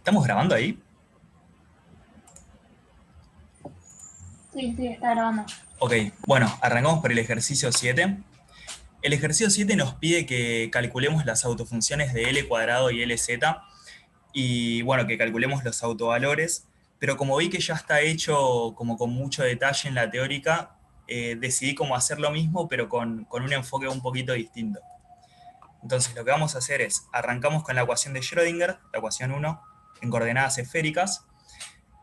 ¿Estamos grabando ahí? Sí, sí, está grabando. Ok, bueno, arrancamos por el ejercicio 7. El ejercicio 7 nos pide que calculemos las autofunciones de L cuadrado y LZ y bueno, que calculemos los autovalores, pero como vi que ya está hecho como con mucho detalle en la teórica, decidí como hacer lo mismo, pero con un enfoque un poquito distinto. Entonces lo que vamos a hacer es, arrancamos con la ecuación de Schrödinger, la ecuación 1, en coordenadas esféricas,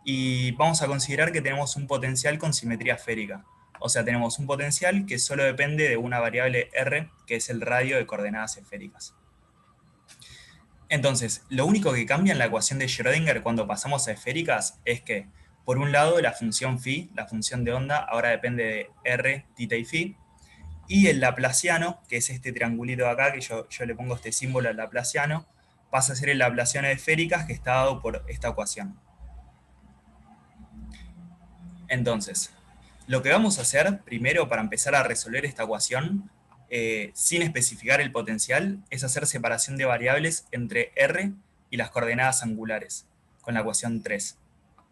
y vamos a considerar que tenemos un potencial con simetría esférica. O sea, tenemos un potencial que solo depende de una variable r, que es el radio de coordenadas esféricas. Entonces, lo único que cambia en la ecuación de Schrödinger cuando pasamos a esféricas es que, por un lado, la función phi, la función de onda, ahora depende de r, θ y phi, y el laplaciano, que es este triangulito de acá, que yo le pongo este símbolo al laplaciano, pasa a ser el laplaciano de esféricas que está dado por esta ecuación. Entonces, lo que vamos a hacer primero para empezar a resolver esta ecuación, sin especificar el potencial, es hacer separación de variables entre r y las coordenadas angulares, con la ecuación 3.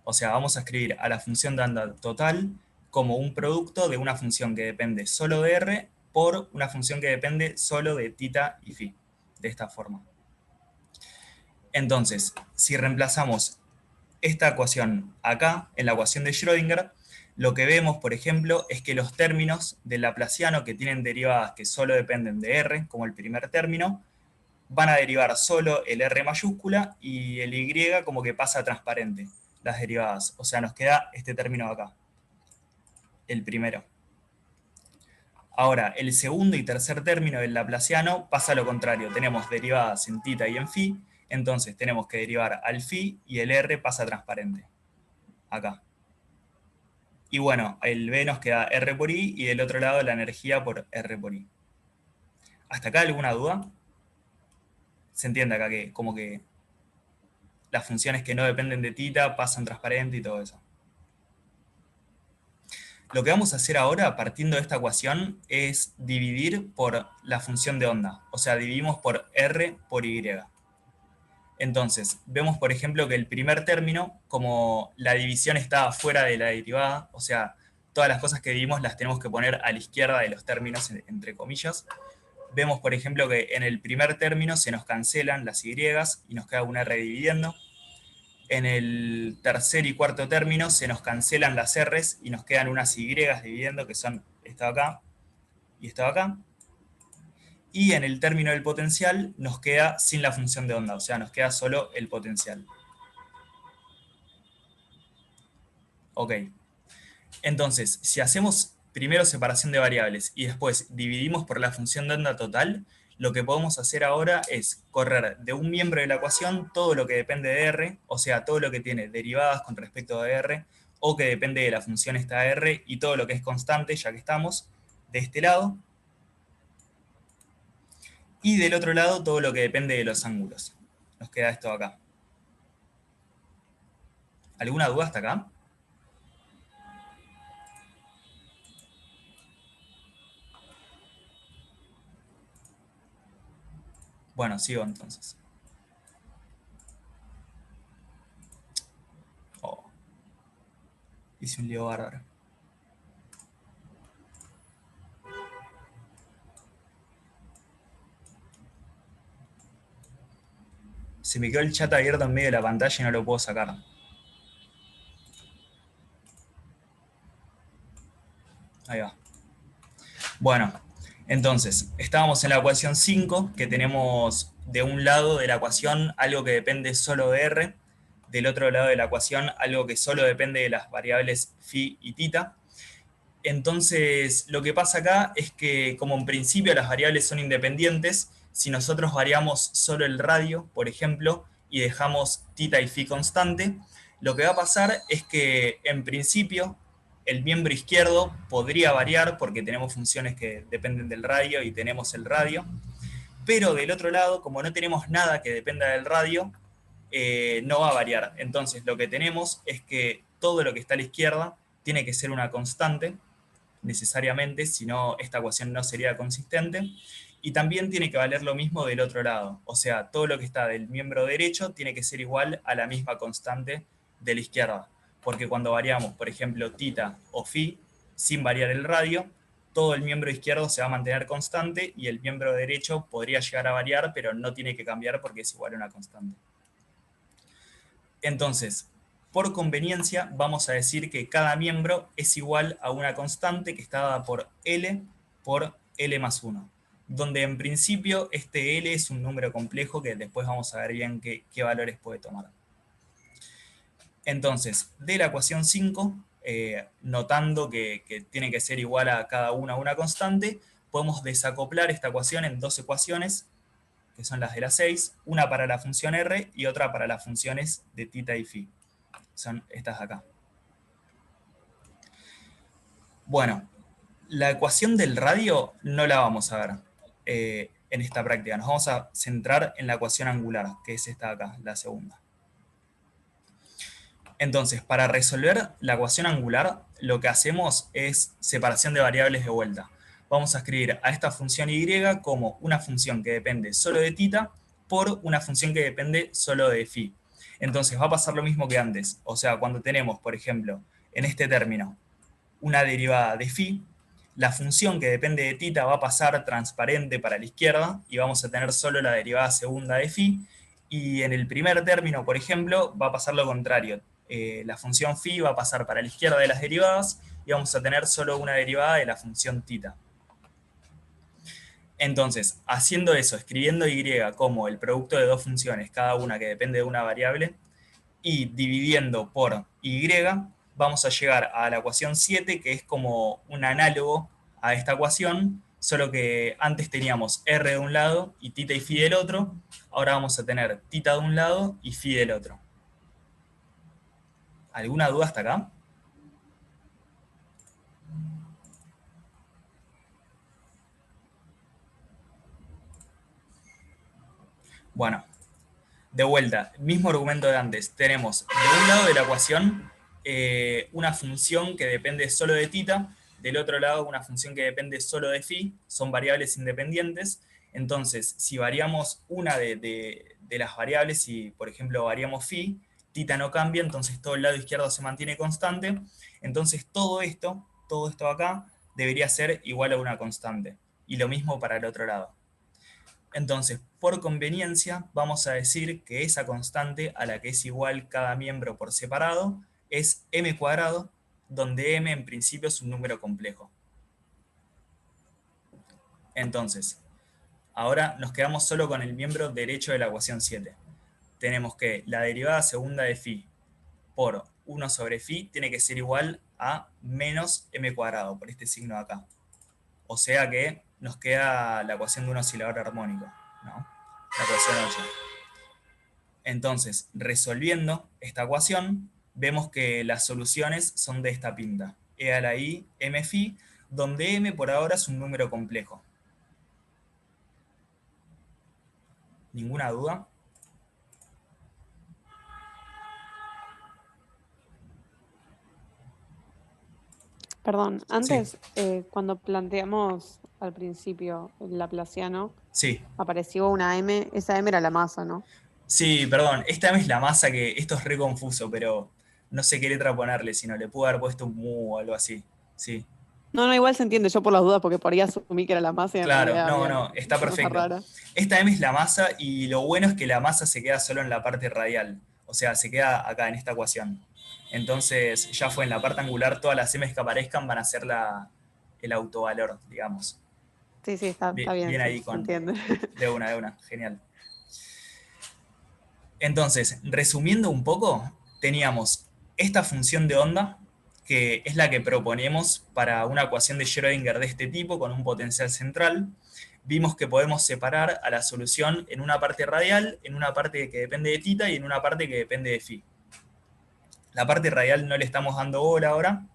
O sea, vamos a escribir a la función de onda total como un producto de una función que depende solo de r por una función que depende solo de θ y φ, de esta forma. Entonces, si reemplazamos esta ecuación acá, en la ecuación de Schrödinger, lo que vemos, por ejemplo, es que los términos del laplaciano que tienen derivadas que solo dependen de r, como el primer término, van a derivar solo el r mayúscula y el y como que pasa a transparente, las derivadas. O sea, nos queda este término acá, el primero. Ahora, el segundo y tercer término del laplaciano pasa a lo contrario. Tenemos derivadas en θ y en φ, entonces tenemos que derivar al φ y el r pasa a transparente, acá. Y bueno, el B nos queda R por I y del otro lado la energía por R por I. ¿Hasta acá alguna duda? Se entiende acá que como que las funciones que no dependen de θ pasan transparente y todo eso. Lo que vamos a hacer ahora, partiendo de esta ecuación, es dividir por la función de onda. O sea, dividimos por R por Y. Entonces, vemos por ejemplo que el primer término, como la división está fuera de la derivada, o sea, todas las cosas que dividimos las tenemos que poner a la izquierda de los términos, entre comillas. Vemos, por ejemplo, que en el primer término se nos cancelan las y nos queda una r dividiendo. En el tercer y cuarto término se nos cancelan las r's y nos quedan unas y dividiendo, que son esta de acá y esta de acá. Y en el término del potencial nos queda sin la función de onda, o sea, nos queda solo el potencial. Ok. Entonces, si hacemos primero separación de variables y después dividimos por la función de onda total, lo que podemos hacer ahora es correr de un miembro de la ecuación todo lo que depende de r, o sea, todo lo que tiene derivadas con respecto a r, o que depende de la función esta r, y todo lo que es constante, ya que estamos de este lado, y del otro lado todo lo que depende de los ángulos. Nos queda esto acá. ¿Alguna duda hasta acá? Bueno, sigo entonces. Oh, hice un lío bárbaro. Se me quedó el chat abierto en medio de la pantalla y no lo puedo sacar. Ahí va. Bueno, entonces, estábamos en la ecuación 5, que tenemos de un lado de la ecuación algo que depende solo de r, del otro lado de la ecuación algo que solo depende de las variables phi y θ. Entonces, lo que pasa acá es que, como en principio las variables son independientes, si nosotros variamos solo el radio, por ejemplo, y dejamos θ y φ constante, lo que va a pasar es que, en principio, el miembro izquierdo podría variar porque tenemos funciones que dependen del radio y tenemos el radio, pero del otro lado, como no tenemos nada que dependa del radio, no va a variar. Entonces, lo que tenemos es que todo lo que está a la izquierda tiene que ser una constante, necesariamente, si no esta ecuación no sería consistente, Y también tiene que valer lo mismo del otro lado. O sea, todo lo que está del miembro derecho tiene que ser igual a la misma constante de la izquierda. Porque cuando variamos, por ejemplo, tita o phi, sin variar el radio, todo el miembro izquierdo se va a mantener constante y el miembro derecho podría llegar a variar, pero no tiene que cambiar porque es igual a una constante. Entonces, por conveniencia, vamos a decir que cada miembro es igual a una constante que está dada por L más 1, donde en principio este L es un número complejo que después vamos a ver bien qué valores puede tomar. Entonces, de la ecuación 5, notando que tiene que ser igual a cada una a una constante, podemos desacoplar esta ecuación en dos ecuaciones, que son las de las 6, una para la función R y otra para las funciones de tita y phi. Son estas de acá. Bueno, la ecuación del radio no la vamos a ver en esta práctica. Nos vamos a centrar en la ecuación angular, que es esta de acá, la segunda. Entonces, para resolver la ecuación angular, lo que hacemos es separación de variables de vuelta. Vamos a escribir a esta función y como una función que depende solo de tita por una función que depende solo de phi. Entonces va a pasar lo mismo que antes. O sea, cuando tenemos, por ejemplo, en este término, una derivada de phi, la función que depende de tita va a pasar transparente para la izquierda y vamos a tener solo la derivada segunda de phi. Y en el primer término, por ejemplo, va a pasar lo contrario. La función phi va a pasar para la izquierda de las derivadas y vamos a tener solo una derivada de la función tita. Entonces, haciendo eso, escribiendo y como el producto de dos funciones, cada una que depende de una variable, y dividiendo por y, vamos a llegar a la ecuación 7, que es como un análogo a esta ecuación, solo que antes teníamos r de un lado y tita y phi del otro, ahora vamos a tener tita de un lado y phi del otro. ¿Alguna duda hasta acá? Bueno, de vuelta, mismo argumento de antes. Tenemos de un lado de la ecuación una función que depende solo de tita, del otro lado una función que depende solo de phi, son variables independientes. Entonces, si variamos una de las variables, si por ejemplo variamos phi, tita no cambia, entonces todo el lado izquierdo se mantiene constante. Entonces todo esto acá, debería ser igual a una constante. Y lo mismo para el otro lado. Entonces, por conveniencia, vamos a decir que esa constante a la que es igual cada miembro por separado es m cuadrado, donde m en principio es un número complejo. Entonces, ahora nos quedamos solo con el miembro derecho de la ecuación 7. Tenemos que la derivada segunda de phi por 1 sobre phi tiene que ser igual a menos m cuadrado, por este signo de acá. O sea que nos queda la ecuación de un oscilador armónico, ¿no? La ecuación 8. Entonces, resolviendo esta ecuación, vemos que las soluciones son de esta pinta. E a la i, m phi, donde m por ahora es un número complejo. ¿Ninguna duda? Perdón, Sí, antes, cuando planteamos al principio el laplaciano, sí. apareció una M, esa M era la masa, ¿no? Sí, perdón, esta M es la masa que esto es re confuso, pero no sé qué letra ponerle, sino le pude haber puesto un mu o algo así. Sí, No, no, igual se entiende, yo por las dudas, porque por ahí asumí que era la masa y en claro, realidad no, había no, está una cosa perfecto. rara. Esta M es la masa y lo bueno es que la masa se queda solo en la parte radial, o sea, se queda acá en esta ecuación. Entonces ya fue en la parte angular, todas las M's que aparezcan van a ser el autovalor, digamos. Sí, sí, está bien, Bien sí, ahí se entiende. de una, genial. Entonces, resumiendo un poco, teníamos esta función de onda, que es la que proponemos para una ecuación de Schrödinger de este tipo, con un potencial central. Vimos que podemos separar a la solución en una parte radial, en una parte que depende de tita y en una parte que depende de phi. La parte radial no le estamos dando bola ahora.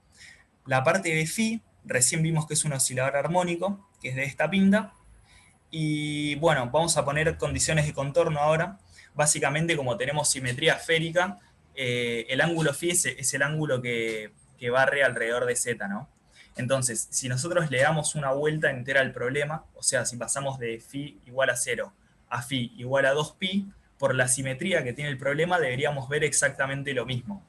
La parte de phi, recién vimos que es un oscilador armónico, que es de esta pinta. Y bueno, vamos a poner condiciones de contorno ahora. Básicamente, como tenemos simetría esférica, el ángulo phi es el ángulo que barre alrededor de z, ¿no? Entonces, si nosotros le damos una vuelta entera al problema, o sea, si pasamos de phi igual a 0 a phi igual a 2pi, por la simetría que tiene el problema deberíamos ver exactamente lo mismo.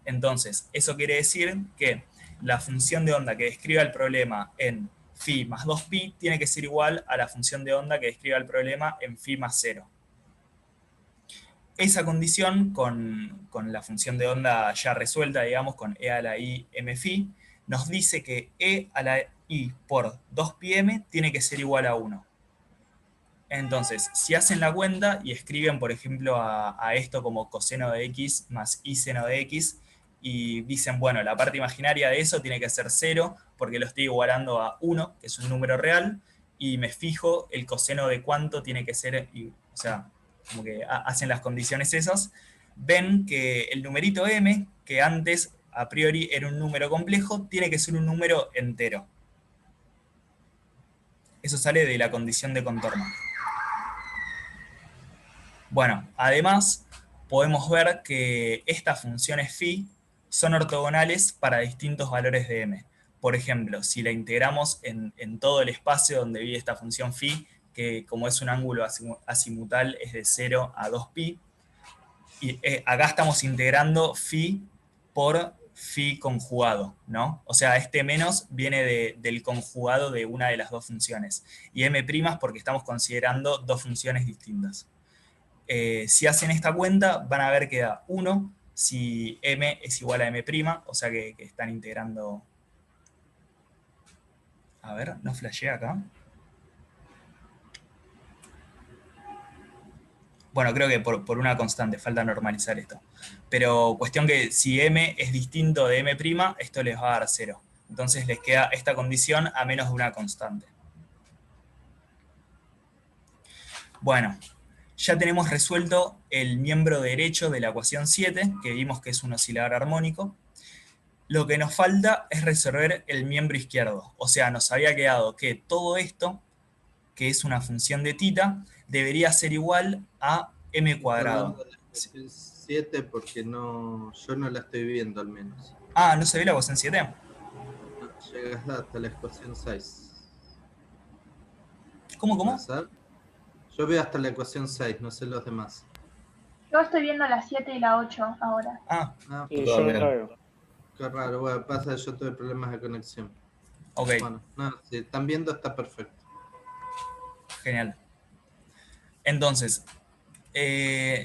Entonces, eso quiere decir que la función de onda que describa el problema en phi más 2pi tiene que ser igual a la función de onda que describa el problema en phi más 0. Esa condición, con la función de onda ya resuelta, digamos, con e a la i m phi, nos dice que e a la i por 2πm tiene que ser igual a 1. Entonces, si hacen la cuenta y escriben, por ejemplo, a esto como coseno de x más i seno de x, y dicen, bueno, la parte imaginaria de eso tiene que ser 0, porque lo estoy igualando a 1, que es un número real, y me fijo el coseno de cuánto tiene que ser, o sea, como que hacen las condiciones esas, ven que el numerito m, que antes a priori era un número complejo, tiene que ser un número entero. Eso sale de la condición de contorno. Bueno, además podemos ver que estas funciones phi son ortogonales para distintos valores de m. Por ejemplo, si la integramos en todo el espacio donde vive esta función phi, que como es un ángulo azimutal es de 0 a 2pi, y acá estamos integrando phi por phi conjugado, ¿no? O sea, este menos viene del conjugado de una de las dos funciones. Y m' porque estamos considerando dos funciones distintas. Si hacen esta cuenta, van a ver que da 1 si m es igual a m', o sea que están integrando... A ver, no flasheé acá. Bueno, creo que por una constante, falta normalizar esto. Pero cuestión que si m es distinto de m', esto les va a dar 0. Entonces les queda esta condición a menos de una constante. Bueno, ya tenemos resuelto el miembro derecho de la ecuación 7, que vimos que es un oscilador armónico. Lo que nos falta es resolver el miembro izquierdo. O sea, nos había quedado que todo esto, que es una función de θ, debería ser igual a m cuadrado. Hablando de la ecuación 7 porque no, yo no la estoy viendo al menos. Ah, ¿no se ve la ecuación 7? No, llegas hasta la ecuación 6. ¿Cómo? Yo veo hasta la ecuación 6, no sé los demás. Yo estoy viendo la 7 y la 8 ahora. Ah, Sí, yo la veo. qué raro, bueno, pasa que yo tuve problemas de conexión. ok, Bueno, no, si están viendo está perfecto. genial. Entonces,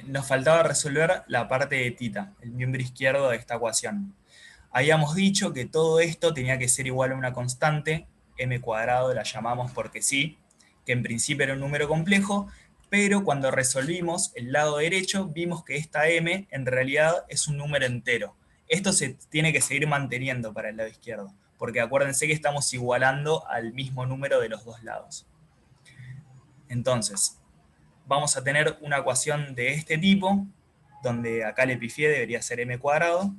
nos faltaba resolver la parte de θ, el miembro izquierdo de esta ecuación. Habíamos dicho que todo esto tenía que ser igual a una constante, m cuadrado la llamamos porque sí, que en principio era un número complejo, pero cuando resolvimos el lado derecho vimos que esta m en realidad es un número entero. Esto se tiene que seguir manteniendo para el lado izquierdo, porque acuérdense que estamos igualando al mismo número de los dos lados. Entonces, vamos a tener una ecuación de este tipo, donde acá le pifié, debería ser m cuadrado.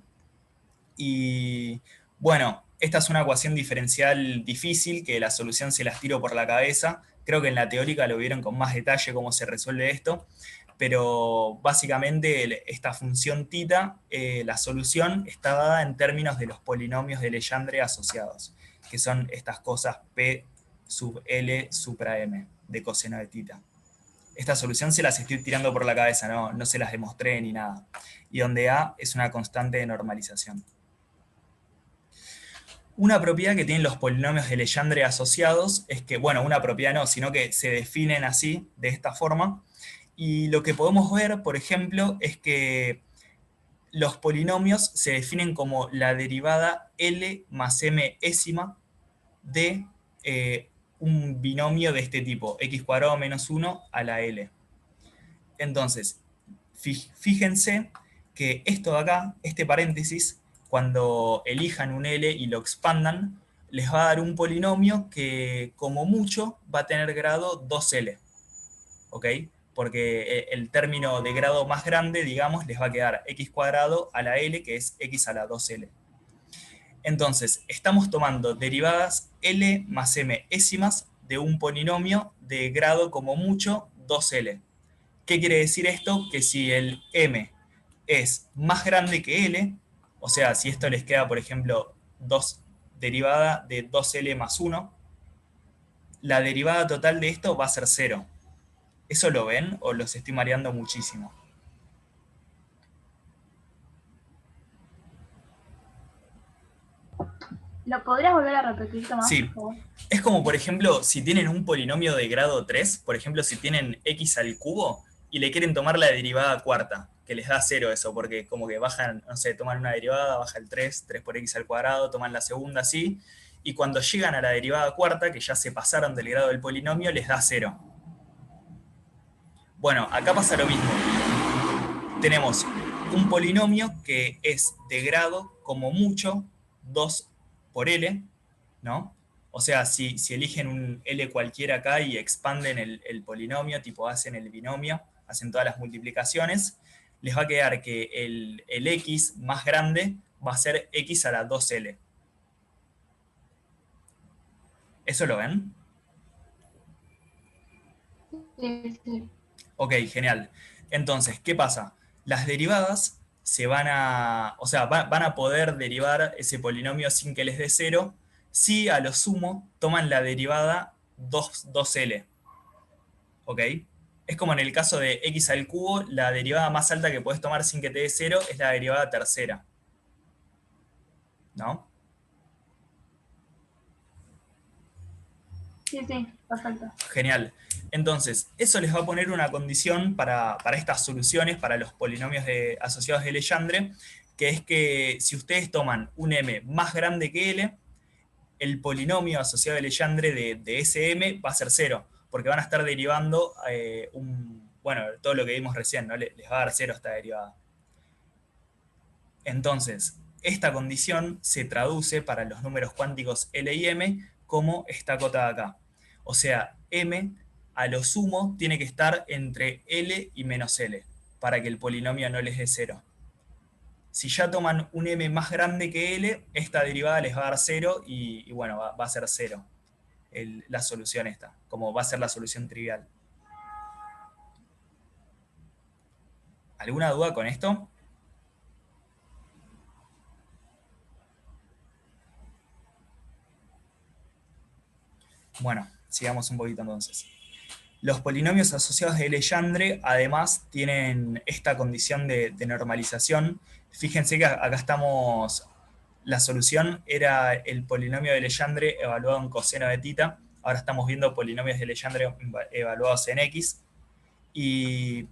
Y bueno, esta es una ecuación diferencial difícil, que la solución se las tiro por la cabeza. Creo que en la teórica lo vieron con más detalle cómo se resuelve esto, pero básicamente esta función θ, la solución está dada en términos de los polinomios de Legendre asociados, que son estas cosas P sub L supra M, de coseno de θ. Esta solución se las estoy tirando por la cabeza, no se las demostré ni nada. Y donde A es una constante de normalización. Una propiedad que tienen los polinomios de Legendre asociados es que, bueno, una propiedad no, sino que se definen así, de esta forma. Y lo que podemos ver, por ejemplo, es que los polinomios se definen como la derivada L más m-ésima de un binomio de este tipo, x cuadrado menos 1 a la L. Entonces, fíjense que esto de acá, este paréntesis, cuando elijan un L y lo expandan, les va a dar un polinomio que como mucho va a tener grado 2L. ¿Ok? Porque el término de grado más grande, digamos, les va a quedar x cuadrado a la L, que es x a la 2L. Entonces, estamos tomando derivadas L más m-ésimas de un polinomio de grado como mucho 2L. ¿Qué quiere decir esto? Que si el m es más grande que L, o sea, si esto les queda, por ejemplo, 2 derivada de 2L más 1. La derivada total de esto va a ser 0. ¿Eso lo ven o los estoy mareando muchísimo? ¿Lo podrías volver a repetir, Tomás, Sí. por favor? Es como, por ejemplo, si tienen un polinomio de grado 3, por ejemplo, si tienen x al cubo y le quieren tomar la derivada cuarta, que les da 0 eso, porque como que bajan, no sé, toman una derivada, baja el 3, 3 por x al cuadrado, toman la segunda así, y cuando llegan a la derivada cuarta, que ya se pasaron del grado del polinomio, les da 0. Bueno, acá pasa lo mismo. Tenemos un polinomio que es de grado, como mucho, 2 por L, ¿no? O sea, si eligen un L cualquiera acá y expanden el polinomio, tipo hacen el binomio, hacen todas las multiplicaciones, les va a quedar que el X más grande va a ser X a la 2L. ¿Eso lo ven? Sí, sí. Ok, genial. Entonces, ¿qué pasa? Las derivadas se van a, o sea, van a poder derivar ese polinomio sin que les dé 0, si a lo sumo toman la derivada 2L. ¿Ok? Es como en el caso de x al cubo, la derivada más alta que puedes tomar sin que te dé 0 es la derivada tercera. ¿No? Sí, sí, perfecto. Genial. Entonces, eso les va a poner una condición para estas soluciones, para los polinomios asociados de Legendre, que es que si ustedes toman un m más grande que L, el polinomio asociado de Legendre de ese m va a ser 0, porque van a estar derivando bueno, todo lo que vimos recién, ¿no? Les va a dar 0 esta derivada. Entonces, esta condición se traduce para los números cuánticos L y M como esta cota de acá. O sea, M a lo sumo tiene que estar entre L y menos L, para que el polinomio no les dé 0. Si ya toman un M más grande que L, esta derivada les va a dar 0 y bueno, va a ser 0 la solución esta, como va a ser la solución trivial. ¿Alguna duda con esto? Bueno, sigamos un poquito entonces. Los polinomios asociados de Legendre además tienen esta condición de normalización. Fíjense que acá estamos, la solución era el polinomio de Legendre evaluado en coseno de tita. Ahora estamos viendo polinomios de Legendre evaluados en x. Y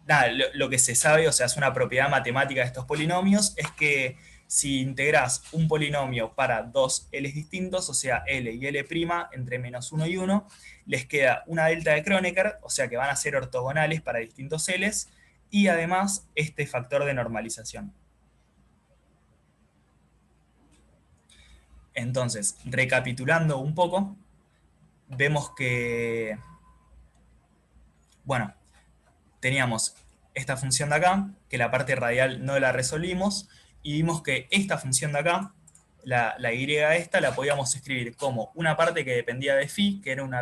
nada, lo que se sabe, o sea, es una propiedad matemática de estos polinomios, es que si integras un polinomio para dos L distintos, o sea, L y L' entre menos 1 y 1, les queda una delta de Kronecker, o sea que van a ser ortogonales para distintos L's, y además este factor de normalización. Entonces, recapitulando un poco, vemos que, bueno, teníamos esta función de acá, que la parte radial no la resolvimos, y vimos que esta función de acá, la y esta, la podíamos escribir como una parte que dependía de phi, que era un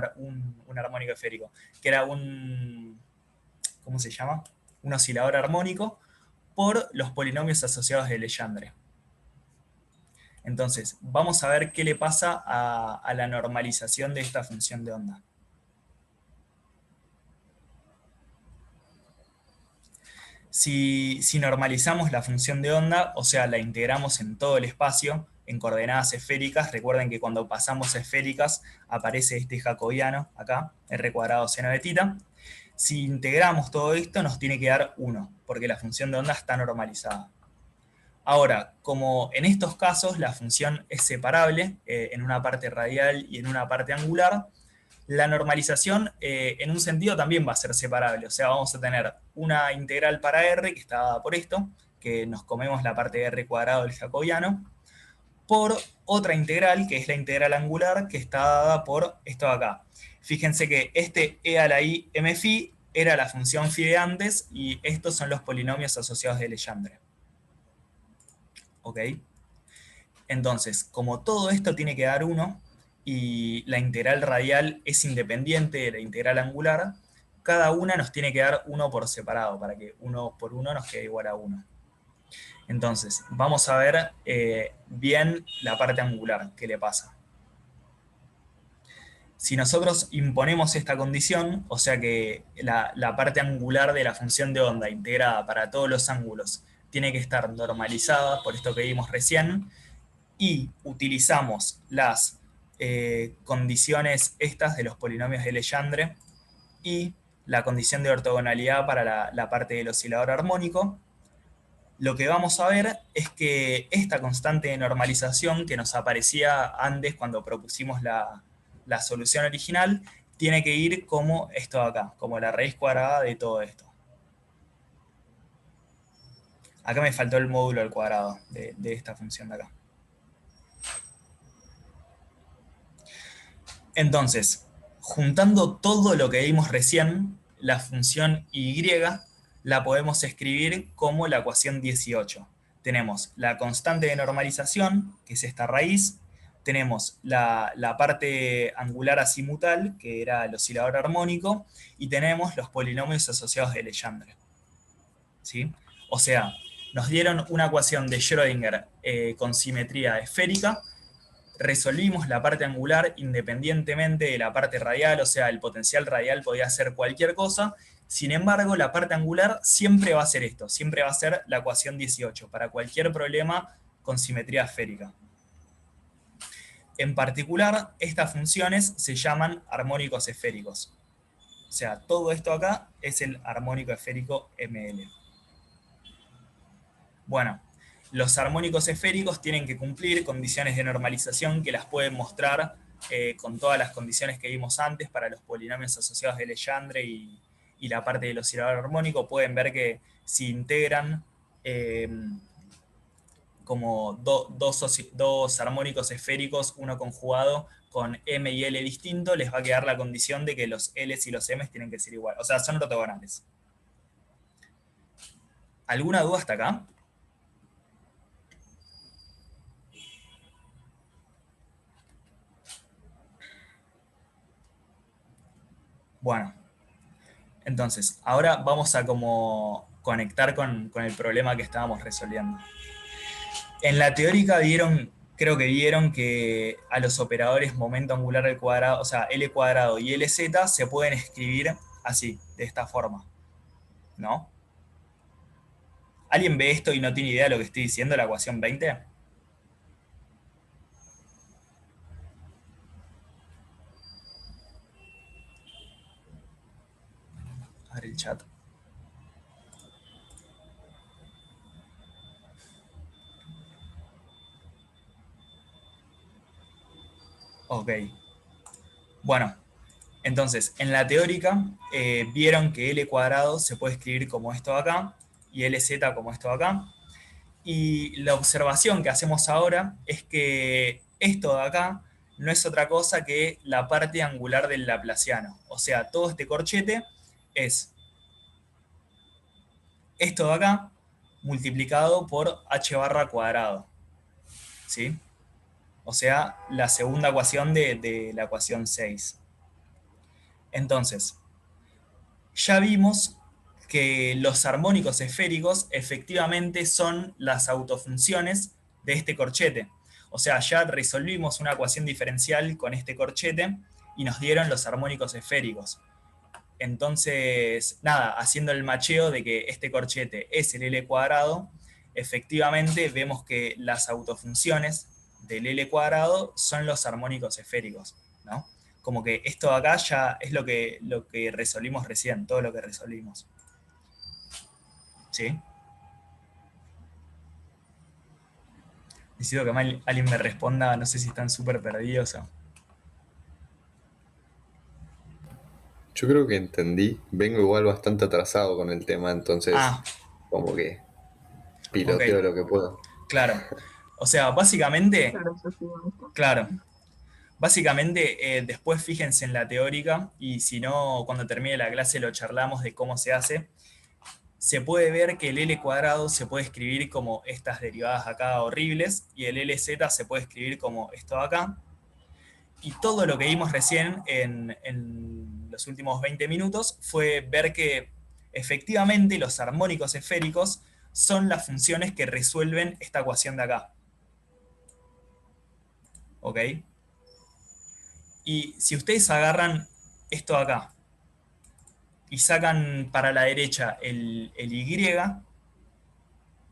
armónico esférico, que era ¿cómo se llama? Un oscilador armónico, por los polinomios asociados de Legendre. Entonces, vamos a ver qué le pasa a la normalización de esta función de onda. Si normalizamos la función de onda, o sea, la integramos en todo el espacio, en coordenadas esféricas, recuerden que cuando pasamos a esféricas aparece este jacobiano acá, r² seno de tita. Si integramos todo esto nos tiene que dar 1, porque la función de onda está normalizada. Ahora, como en estos casos la función es separable en una parte radial y en una parte angular, la normalización en un sentido también va a ser separable. O sea, vamos a tener una integral para R, que está dada por esto, que nos comemos la parte de R² del jacobiano, por otra integral, que es la integral angular, que está dada por esto de acá. Fíjense que este e a la i m phi era la función phi de antes, y estos son los polinomios asociados de Legendre. ¿Ok? Entonces, como todo esto tiene que dar 1, y la integral radial es independiente de la integral angular, cada una nos tiene que dar 1 por separado, para que 1 por 1 nos quede igual a 1. Entonces, vamos a ver bien la parte angular, qué le pasa. Si nosotros imponemos esta condición, o sea que la parte angular de la función de onda integrada para todos los ángulos tiene que estar normalizada, por esto que vimos recién, y utilizamos las condiciones estas de los polinomios de Legendre y la condición de ortogonalidad para la parte del oscilador armónico, lo que vamos a ver es que esta constante de normalización que nos aparecía antes cuando propusimos la solución original, tiene que ir como esto de acá, como la raíz cuadrada de todo esto. Acá me faltó el módulo al cuadrado de esta función de acá. Entonces, juntando todo lo que vimos recién, la función y la podemos escribir como la ecuación 18. Tenemos la constante de normalización, que es esta raíz, tenemos la parte angular azimutal, que era el oscilador armónico, y tenemos los polinomios asociados de Legendre. ¿Sí? O sea, nos dieron una ecuación de Schrödinger con simetría esférica, resolvimos la parte angular independientemente de la parte radial, o sea, el potencial radial podía ser cualquier cosa. Sin embargo, la parte angular siempre va a ser esto, siempre va a ser la ecuación 18, para cualquier problema con simetría esférica. En particular, estas funciones se llaman armónicos esféricos. O sea, todo esto acá es el armónico esférico ML. Bueno, los armónicos esféricos tienen que cumplir condiciones de normalización que las pueden mostrar con todas las condiciones que vimos antes para los polinomios asociados de Legendre y la parte del oscilador armónico. Pueden ver que si integran como dos armónicos esféricos, uno conjugado con M y L distinto, les va a quedar la condición de que los L's y los M's tienen que ser iguales. O sea, son ortogonales. ¿Alguna duda hasta acá? Bueno, entonces, ahora vamos a como conectar con el problema que estábamos resolviendo. En la teórica creo que vieron que a los operadores momento angular al cuadrado, o sea, L cuadrado y LZ se pueden escribir así, de esta forma, ¿no? ¿Alguien ve esto y no tiene idea de lo que estoy diciendo, la ecuación 20? A ver el chat. Ok. Bueno, entonces, en la teórica vieron que L cuadrado se puede escribir como esto de acá y LZ como esto de acá. Y la observación que hacemos ahora es que esto de acá no es otra cosa que la parte angular del laplaciano. O sea, todo este corchete es esto de acá multiplicado por h barra cuadrado. ¿Sí? O sea, la segunda ecuación de la ecuación 6. Entonces, ya vimos que los armónicos esféricos efectivamente son las autofunciones de este corchete. O sea, ya resolvimos una ecuación diferencial con este corchete y nos dieron los armónicos esféricos. Entonces, nada, haciendo el macheo de que este corchete es el L cuadrado, efectivamente vemos que las autofunciones del L cuadrado son los armónicos esféricos, ¿no? Como que esto de acá ya es lo que resolvimos recién, todo lo que resolvimos. ¿Sí? Necesito que alguien me responda, no sé si están súper perdidos o... Yo creo que entendí. Vengo igual bastante atrasado con el tema, entonces como que piloteo okay. Lo que puedo. Claro. O sea, básicamente... Claro. Básicamente, después fíjense en la teórica, y si no, cuando termine la clase lo charlamos de cómo se hace. Se puede ver que el L cuadrado se puede escribir como estas derivadas acá horribles, y el LZ se puede escribir como esto de acá. Y todo lo que vimos recién en los últimos 20 minutos fue ver que efectivamente los armónicos esféricos son las funciones que resuelven esta ecuación de acá. ¿Ok? Y si ustedes agarran esto de acá y sacan para la derecha el Y,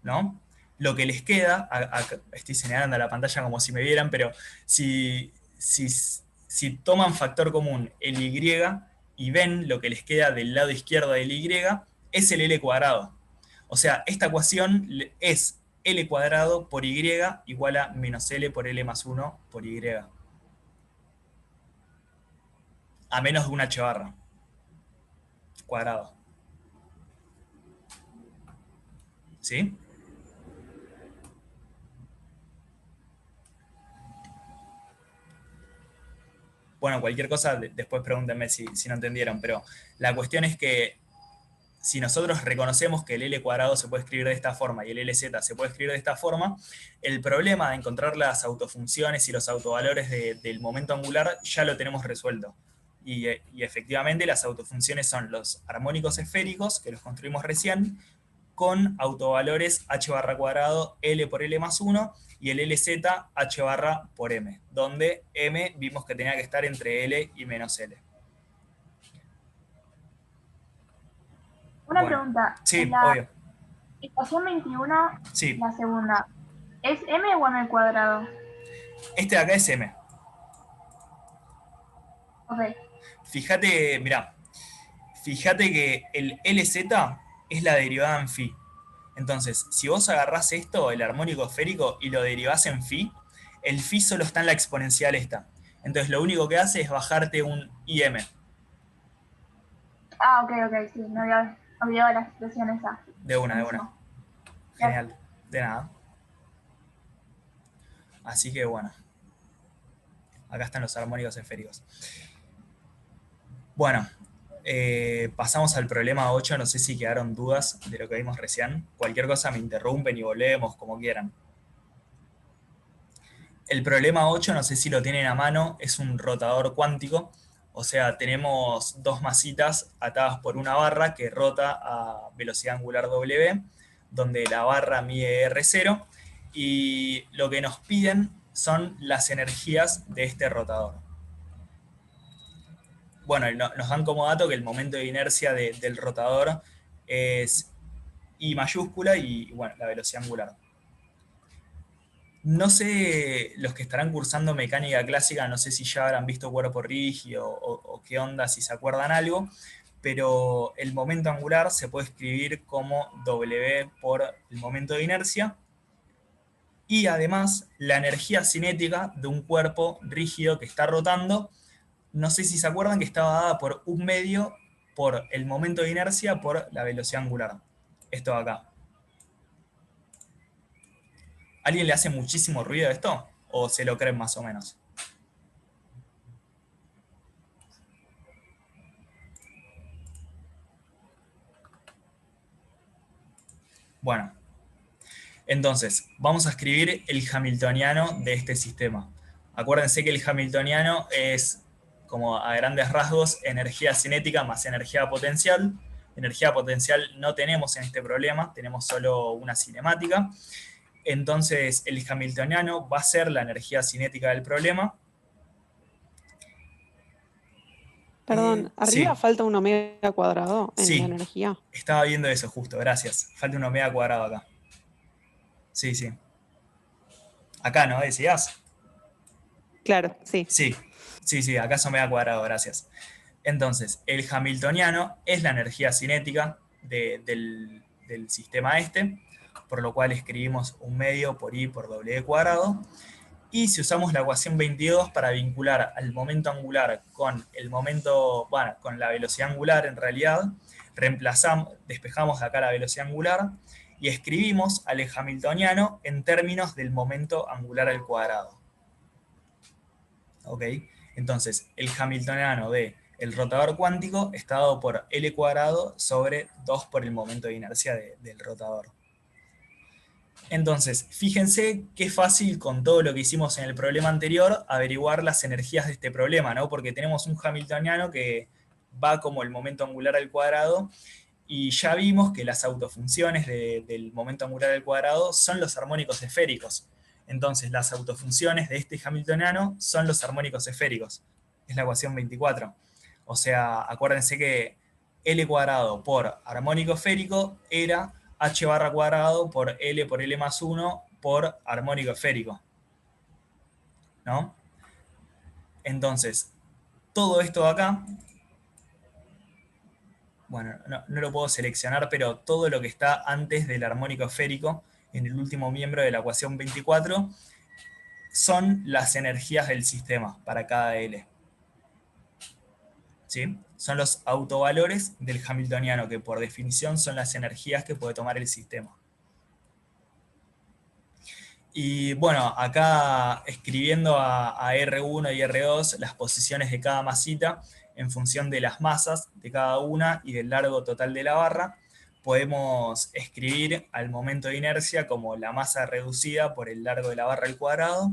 ¿no? Lo que les queda, estoy señalando a la pantalla como si me vieran, pero si toman factor común el Y y ven lo que les queda del lado izquierdo del Y, es el L cuadrado. O sea, esta ecuación es L cuadrado por Y igual a menos L por L más 1 por Y. A menos de una H barra cuadrado. ¿Sí? Bueno, cualquier cosa, después pregúntenme si no entendieron, pero la cuestión es que si nosotros reconocemos que el L cuadrado se puede escribir de esta forma y el LZ se puede escribir de esta forma, el problema de encontrar las autofunciones y los autovalores del momento angular ya lo tenemos resuelto. Y efectivamente las autofunciones son los armónicos esféricos, que los construimos recién, con autovalores h barra cuadrado L por L más 1 y el LZ h barra por M, donde M vimos que tenía que estar entre L y menos L. Una pregunta. Sí, la obvio. Ecuación 21, sí. La segunda, ¿es M o M al cuadrado? Este de acá es M. Ok. Fíjate, mirá, fíjate que el LZ es la derivada en phi. Entonces, si vos agarrás esto, el armónico esférico, y lo derivás en phi, el phi solo está en la exponencial esta. Entonces, lo único que hace es bajarte un IM. Ah, ok, sí, no había olvidado la expresión esa. De una. Genial, de nada. Así que bueno, acá están los armónicos esféricos. Bueno, pasamos al problema 8, no sé si quedaron dudas de lo que vimos recién. Cualquier cosa me interrumpen y volvemos, como quieran. El problema 8, no sé si lo tienen a mano, es un rotador cuántico. O sea, tenemos dos masitas atadas por una barra que rota a velocidad angular W, donde la barra mide R0, y lo que nos piden son las energías de este rotador. Bueno, nos dan como dato que el momento de inercia del rotador es I mayúscula y bueno, la velocidad angular. No sé, los que estarán cursando mecánica clásica, no sé si ya habrán visto cuerpo rígido o qué onda, si se acuerdan algo, pero el momento angular se puede escribir como W por el momento de inercia, y además la energía cinética de un cuerpo rígido que está rotando, no sé si se acuerdan que estaba dada por un medio por el momento de inercia por la velocidad angular. Esto de acá. ¿Alguien le hace muchísimo ruido a esto? ¿O se lo creen más o menos? Bueno, entonces, vamos a escribir el hamiltoniano de este sistema. Acuérdense que el hamiltoniano es, como a grandes rasgos, energía cinética más energía potencial. Energía potencial no tenemos en este problema, tenemos solo una cinemática. Entonces, el hamiltoniano va a ser la energía cinética del problema. Perdón, arriba sí. falta un omega cuadrado en sí, la energía. Estaba viendo eso justo, gracias. Falta un omega cuadrado acá. Sí. Acá, ¿no decías? Claro, sí. Sí, acá es omega cuadrado, gracias. Entonces, el hamiltoniano es la energía cinética del sistema este, por lo cual escribimos un medio por I por W cuadrado. Y si usamos la ecuación 22 para vincular al momento angular con el momento, bueno, con la velocidad angular en realidad, despejamos de acá la velocidad angular y escribimos al hamiltoniano en términos del momento angular al cuadrado. ¿Ok? Entonces, el hamiltoniano de el rotador cuántico está dado por L cuadrado sobre 2 por el momento de inercia del rotador. Entonces, fíjense qué fácil con todo lo que hicimos en el problema anterior averiguar las energías de este problema, ¿no? Porque tenemos un hamiltoniano que va como el momento angular al cuadrado Y ya vimos que las autofunciones del momento angular al cuadrado son los armónicos esféricos. Entonces, las autofunciones de este hamiltoniano son los armónicos esféricos. Es la ecuación 24. O sea, acuérdense que L cuadrado por armónico esférico era H barra cuadrado por L más 1 por armónico esférico, ¿no? Entonces, todo esto de acá, bueno, no lo puedo seleccionar, pero todo lo que está antes del armónico esférico, en el último miembro de la ecuación 24, son las energías del sistema para cada L. ¿Sí? Son los autovalores del hamiltoniano, que por definición son las energías que puede tomar el sistema. Y bueno, acá escribiendo a R1 y R2 las posiciones de cada masita en función de las masas de cada una y del largo total de la barra, podemos escribir al momento de inercia como la masa reducida por el largo de la barra al cuadrado,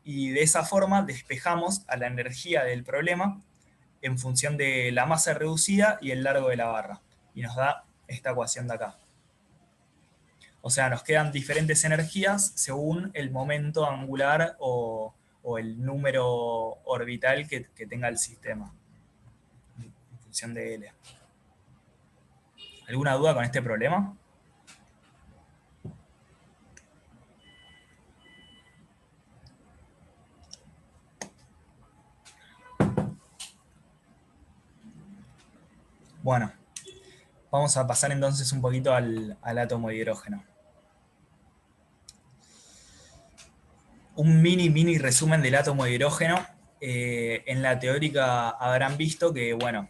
y de esa forma despejamos a la energía del problema en función de la masa reducida y el largo de la barra. Y nos da esta ecuación de acá. O sea, nos quedan diferentes energías según el momento angular o el número orbital que tenga el sistema, en función de L. ¿Alguna duda con este problema? Bueno, vamos a pasar entonces un poquito al átomo de hidrógeno. Un mini resumen del átomo de hidrógeno. En la teórica habrán visto que, bueno,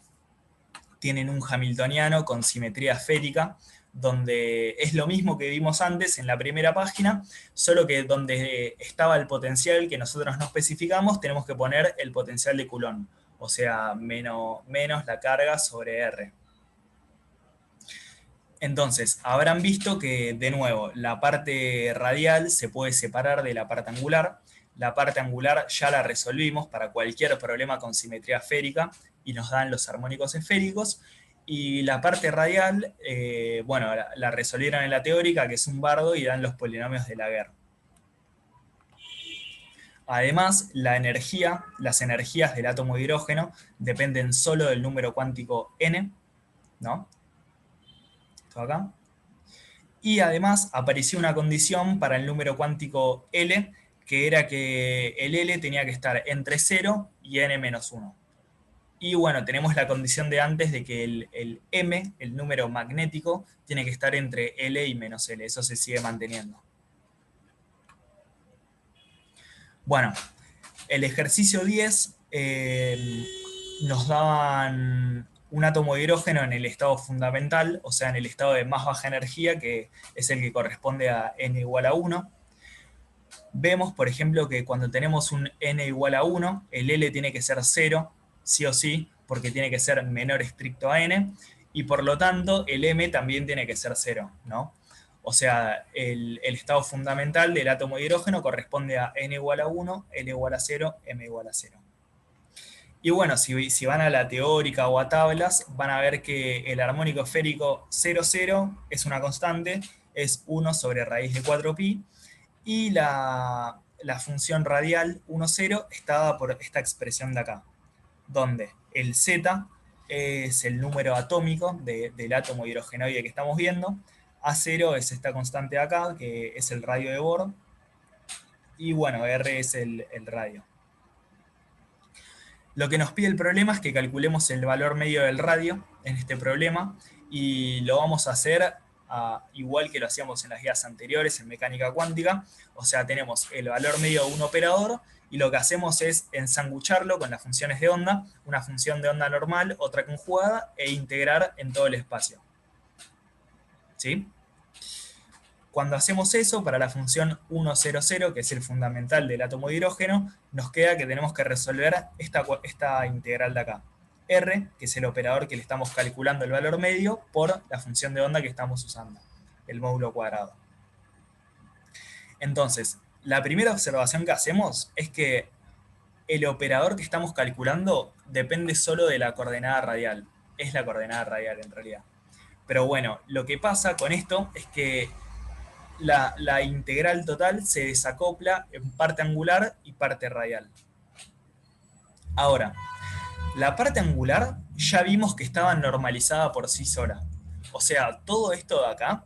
tienen un hamiltoniano con simetría esférica, donde es lo mismo que vimos antes en la primera página, solo que donde estaba el potencial que nosotros no especificamos, tenemos que poner el potencial de Coulomb, o sea, menos la carga sobre R. Entonces, habrán visto que, de nuevo, la parte radial se puede separar de la parte angular. La parte angular ya la resolvimos para cualquier problema con simetría esférica y nos dan los armónicos esféricos. Y la parte radial, bueno, la resolvieron en la teórica, que es un bardo, y dan los polinomios de Laguerre. Además, las energías del átomo de hidrógeno dependen solo del número cuántico n, ¿no? Acá. Y además apareció una condición para el número cuántico L, que era que el L tenía que estar entre 0 y n-1. Y bueno, tenemos la condición de antes de que el M, el número magnético, tiene que estar entre L y menos L. Eso se sigue manteniendo. Bueno, el ejercicio 10 nos daban un átomo de hidrógeno en el estado fundamental, o sea, en el estado de más baja energía, que es el que corresponde a n igual a 1. Vemos, por ejemplo, que cuando tenemos un n igual a 1, el L tiene que ser 0, sí o sí, porque tiene que ser menor estricto a n, y por lo tanto el M también tiene que ser 0, ¿no? O sea, el estado fundamental del átomo de hidrógeno corresponde a n igual a 1, L igual a 0, M igual a 0. Y bueno, si van a la teórica o a tablas, van a ver que el armónico esférico 0, 0 es una constante, es 1 sobre raíz de 4pi, y la función radial 1, 0 está dada por esta expresión de acá, donde el z es el número atómico del átomo hidrogenoide que estamos viendo, A0 es esta constante de acá, que es el radio de Bohr, y bueno, R es el radio. Lo que nos pide el problema es que calculemos el valor medio del radio en este problema, y lo vamos a hacer igual que lo hacíamos en las guías anteriores en mecánica cuántica. O sea, tenemos el valor medio de un operador, y lo que hacemos es ensangucharlo con las funciones de onda, una función de onda normal, otra conjugada, e integrar en todo el espacio. ¿Sí? Cuando hacemos eso, para la función 1, 0, 0, que es el fundamental del átomo de hidrógeno, nos queda que tenemos que resolver esta integral de acá. R, que es el operador que le estamos calculando el valor medio, por la función de onda que estamos usando, el módulo cuadrado. Entonces, la primera observación que hacemos es que el operador que estamos calculando depende solo de la coordenada radial. Es la coordenada radial en realidad. Pero bueno, lo que pasa con esto es que la integral total se desacopla en parte angular y parte radial. Ahora, la parte angular ya vimos que estaba normalizada por sí sola. O sea, todo esto de acá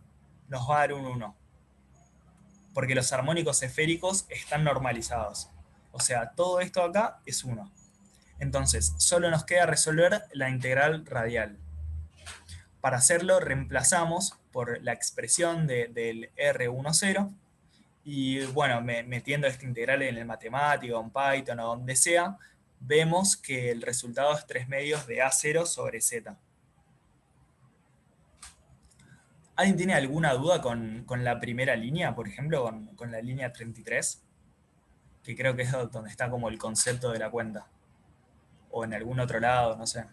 nos va a dar un 1. Porque los armónicos esféricos están normalizados. O sea, todo esto de acá es 1. Entonces, solo nos queda resolver la integral radial. Para hacerlo, reemplazamos por la expresión del R10. Y bueno, metiendo esta integral en el matemático, en Python o donde sea, vemos que el resultado es 3/2 de A0 sobre Z. ¿Alguien tiene alguna duda con la primera línea, por ejemplo, con la línea 33? Que creo que es donde está como el concepto de la cuenta. O en algún otro lado, no sé.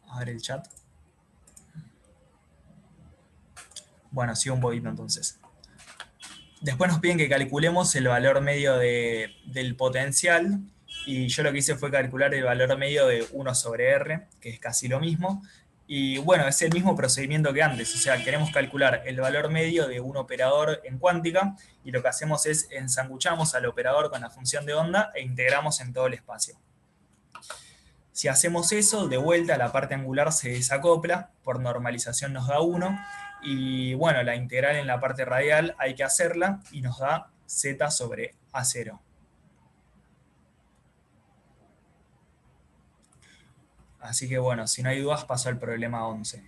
A ver el chat. Bueno, sigo un poquito entonces. Después nos piden que calculemos el valor medio del potencial, y yo lo que hice fue calcular el valor medio de 1 sobre R, que es casi lo mismo. Y bueno, es el mismo procedimiento que antes, o sea, queremos calcular el valor medio de un operador en cuántica, y lo que hacemos es ensanguchamos al operador con la función de onda e integramos en todo el espacio. Si hacemos eso, de vuelta la parte angular se desacopla, por normalización nos da 1, y bueno, la integral en la parte radial hay que hacerla y nos da Z sobre A0. Así que bueno, si no hay dudas, paso al problema 11.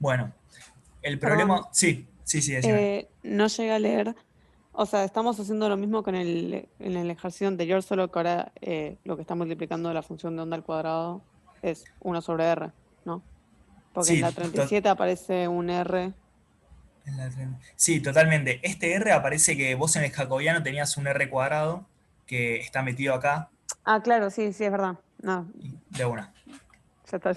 Bueno, el problema... Perdón. Sí, decime. No llegué a leer. O sea, estamos haciendo lo mismo que en el ejercicio anterior, solo que ahora lo que está multiplicando la función de onda al cuadrado es 1 sobre R, ¿no? Porque Sí, en la 37 aparece un R. Sí, totalmente. Este R aparece que vos en el jacobiano tenías un R cuadrado que está metido acá. Ah, claro, sí, es verdad. No, De una. ya está.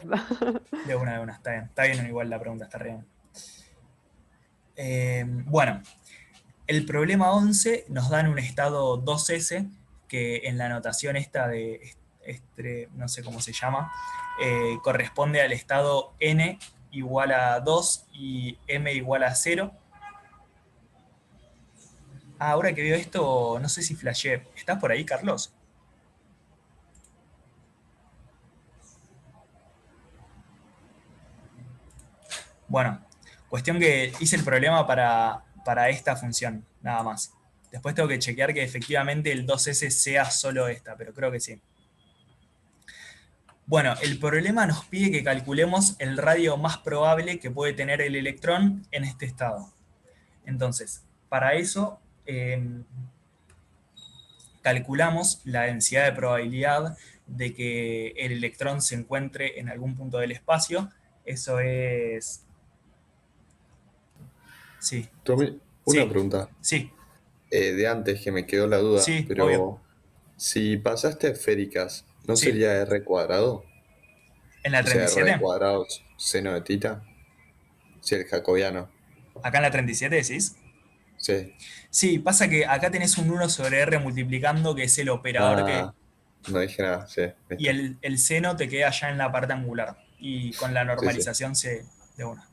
De una, está bien. Está bien igual la pregunta, está re bien. Bueno, el problema 11 nos dan un estado 2S, que en la notación esta de, no sé cómo se llama, corresponde al estado n igual a 2 y m igual a 0. Ahora que veo esto, no sé si flasheé. ¿Estás por ahí, Carlos? Bueno, cuestión que hice el problema para esta función, nada más. Después tengo que chequear que efectivamente el 2S sea solo esta, pero creo que sí. Bueno, el problema nos pide que calculemos el radio más probable que puede tener el electrón en este estado. Entonces, para eso calculamos la densidad de probabilidad de que el electrón se encuentre en algún punto del espacio. Eso es... Sí. Tommy, una pregunta. Sí. De antes que me quedó la duda, Sí, pero obvio. si pasaste a esféricas, ¿no Sí. sería R cuadrado? ¿En la 37? O sea, R cuadrado seno de tita. Sí, el jacobiano. ¿Acá en la 37 decís? Sí. Sí, pasa que acá tenés un 1 sobre R multiplicando, que es el operador que... No dije nada, sí. Y el seno te queda ya en la parte angular. Y con la normalización se... de una.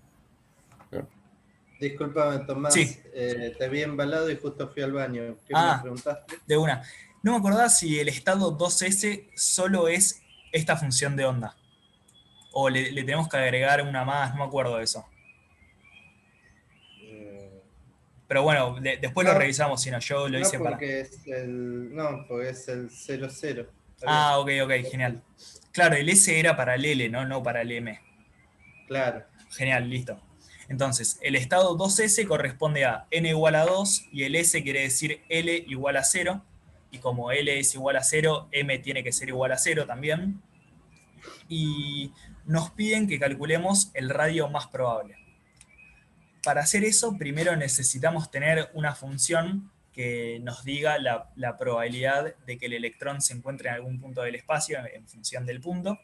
Disculpame, Tomás. Sí. Te vi embalado y justo fui al baño. ¿Qué me preguntaste? De una. No me acordaba si el estado 2S solo es esta función de onda. O le tenemos que agregar una más, no me acuerdo de eso. Pero bueno, después lo revisamos, si no, yo lo hice para... porque es el 00. Ok, genial. Claro, el S era para el L, no para el M. Claro. Genial, listo. Entonces, el estado 2S corresponde a n igual a 2 y el S quiere decir L igual a 0. Y como L es igual a 0, M tiene que ser igual a 0 también. Y nos piden que calculemos el radio más probable. Para hacer eso, primero necesitamos tener una función que nos diga la probabilidad de que el electrón se encuentre en algún punto del espacio en función del punto,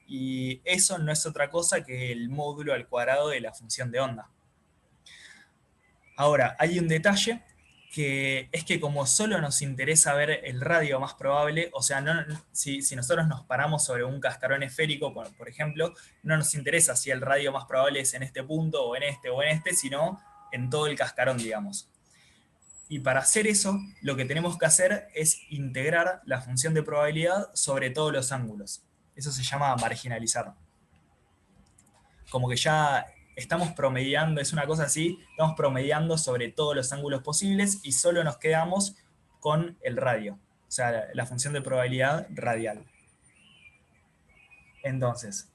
y eso no es otra cosa que el módulo al cuadrado de la función de onda. Ahora, hay un detalle, que es que como solo nos interesa ver el radio más probable, o sea, si nosotros nos paramos sobre un cascarón esférico, por ejemplo, no nos interesa si el radio más probable es en este punto, o en este, sino en todo el cascarón, digamos. Y para hacer eso, lo que tenemos que hacer es integrar la función de probabilidad sobre todos los ángulos. Eso se llama marginalizar. Como que ya estamos promediando, es una cosa así, estamos promediando sobre todos los ángulos posibles y solo nos quedamos con el radio, o sea, la función de probabilidad radial. Entonces,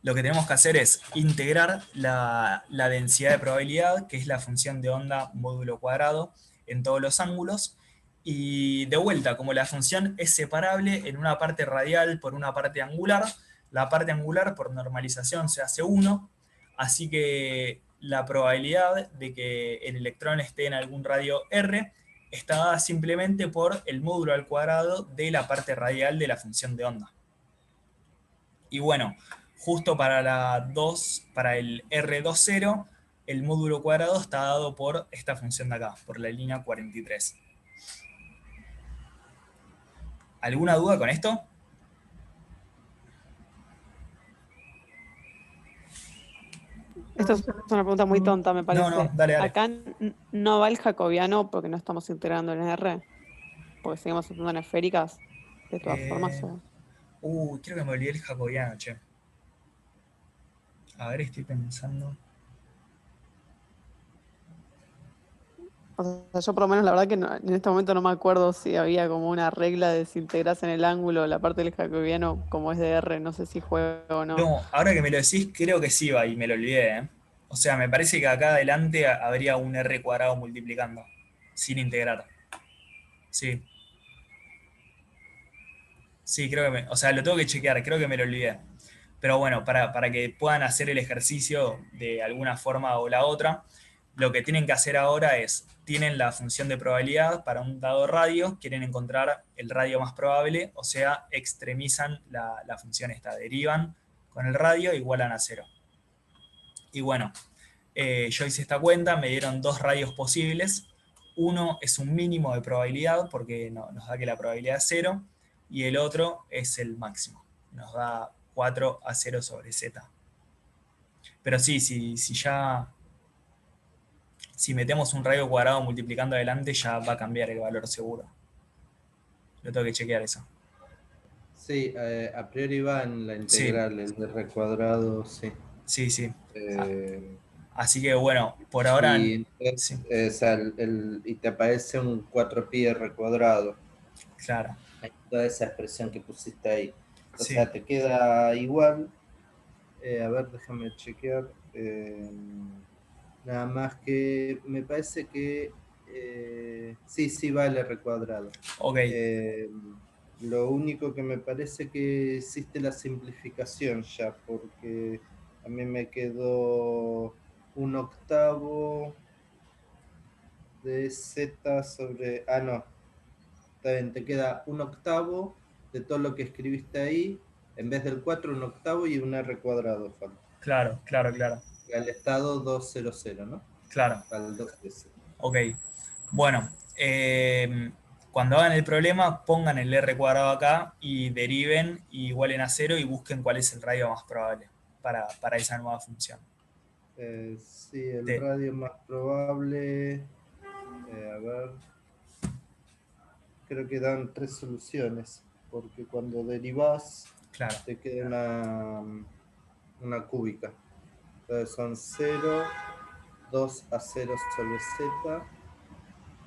lo que tenemos que hacer es integrar la densidad de probabilidad, que es la función de onda módulo cuadrado, en todos los ángulos, y de vuelta, como la función es separable en una parte radial por una parte angular, la parte angular por normalización se hace 1, así que la probabilidad de que el electrón esté en algún radio R está dada simplemente por el módulo al cuadrado de la parte radial de la función de onda. Y bueno, justo para para el R20, el módulo cuadrado está dado por esta función de acá, por la línea 43. ¿Alguna duda con esto? Esto es una pregunta muy tonta, me parece. No, dale. Acá no va el jacobiano porque no estamos integrando en R, porque seguimos usando en esféricas, de todas formas. Creo que me olvidé el jacobiano, che. A ver, estoy pensando. O sea, yo por lo menos la verdad que en este momento no me acuerdo si había como una regla de si integras en el ángulo la parte del jacobiano como es de R, no sé si juega o no. No, ahora que me lo decís, creo que sí va y me lo olvidé, ¿eh? O sea, me parece que acá adelante habría un R cuadrado multiplicando, sin integrar. Sí. Sí, creo que o sea, lo tengo que chequear, creo que me lo olvidé. Pero bueno, para que puedan hacer el ejercicio de alguna forma o la otra, lo que tienen que hacer ahora es, tienen la función de probabilidad para un dado radio, quieren encontrar el radio más probable, o sea, extremizan la función esta, derivan con el radio, igualan a 0. Y bueno, yo hice esta cuenta, me dieron 2 radios posibles. Uno es un mínimo de probabilidad, porque nos da que la probabilidad es 0, y el otro es el máximo, nos da 4 a 0 sobre z. Pero sí, si metemos un radio cuadrado multiplicando adelante, ya va a cambiar el valor seguro. Lo tengo que chequear eso. Sí, a priori va en la integral, sí. El de R cuadrado, sí. Sí. Así que bueno, por ahora... Y, sí. O sea, y te aparece un 4pi R cuadrado. Claro. Hay toda esa expresión que pusiste ahí. O sea, te queda igual. A ver, déjame chequear. Nada más que me parece que sí va el R cuadrado. Ok. Lo único que me parece que existe la simplificación ya, porque a mí me quedó 1/8 de z sobre... Ah, no. Está bien, te queda 1/8 de todo lo que escribiste ahí. En vez del 4, 1/8 y un R cuadrado falta. Claro. Al estado 200, ¿no? Claro. Al 2S. Ok. Bueno, cuando hagan el problema, pongan el R cuadrado acá y deriven y igualen a 0 y busquen cuál es el radio más probable para esa nueva función. Sí, el radio más probable... a ver... Creo que dan 3 soluciones, porque cuando derivas, claro, te queda una cúbica. Entonces son 0, 2 a 0 sobre z,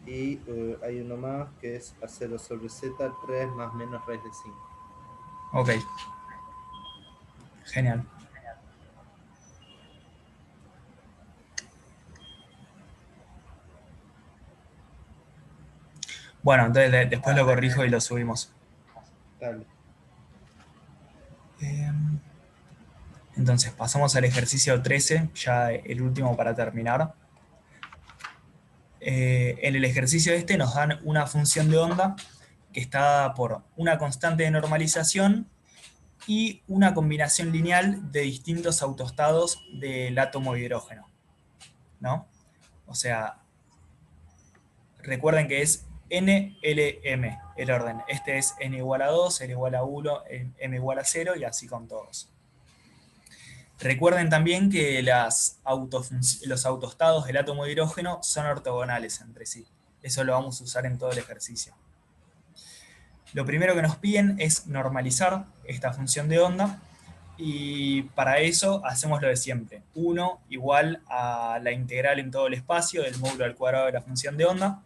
y hay uno más que es a 0 sobre z, 3 más menos raíz de 5. Ok. Genial. Bueno, entonces después lo corrijo y lo subimos. Dale. Entonces pasamos al ejercicio 13, ya el último para terminar. En el ejercicio este nos dan una función de onda que está dada por una constante de normalización y una combinación lineal de distintos autoestados del átomo de hidrógeno, ¿no? O sea, recuerden que es NLM el orden. Este es n igual a 2, n igual a 1, m igual a 0 y así con todos. Recuerden también que los autoestados del átomo de hidrógeno son ortogonales entre sí. Eso lo vamos a usar en todo el ejercicio. Lo primero que nos piden es normalizar esta función de onda, y para eso hacemos lo de siempre. 1 igual a la integral en todo el espacio del módulo al cuadrado de la función de onda.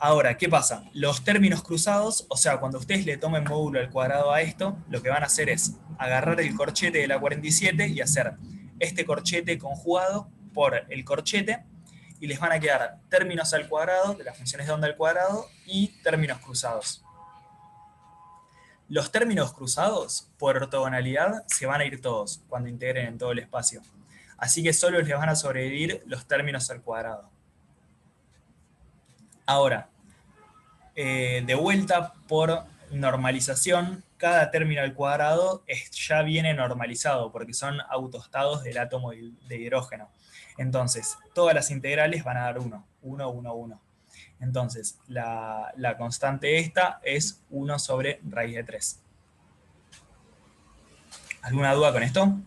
Ahora, ¿qué pasa? Los términos cruzados, o sea, cuando ustedes le tomen módulo al cuadrado a esto, lo que van a hacer es agarrar el corchete de la 47 y hacer este corchete conjugado por el corchete, y les van a quedar términos al cuadrado, de las funciones de onda al cuadrado, y términos cruzados. Los términos cruzados, por ortogonalidad, se van a ir todos cuando integren en todo el espacio. Así que solo les van a sobrevivir los términos al cuadrado. Ahora, de vuelta por normalización, cada término al cuadrado ya viene normalizado porque son autoestados del átomo de hidrógeno. Entonces, todas las integrales van a dar 1, 1, 1, 1. Entonces, la constante esta es 1 sobre raíz de 3. ¿Alguna duda con esto?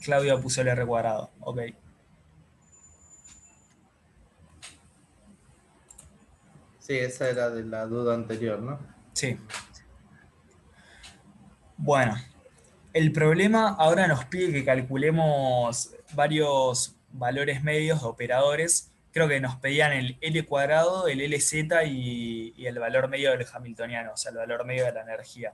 Claudia puso el R cuadrado. Ok. Sí, esa era de la duda anterior, ¿no? Sí. Bueno, el problema ahora nos pide que calculemos varios valores medios de operadores. Creo que nos pedían el L cuadrado, el LZ y el valor medio del hamiltoniano, o sea, el valor medio de la energía.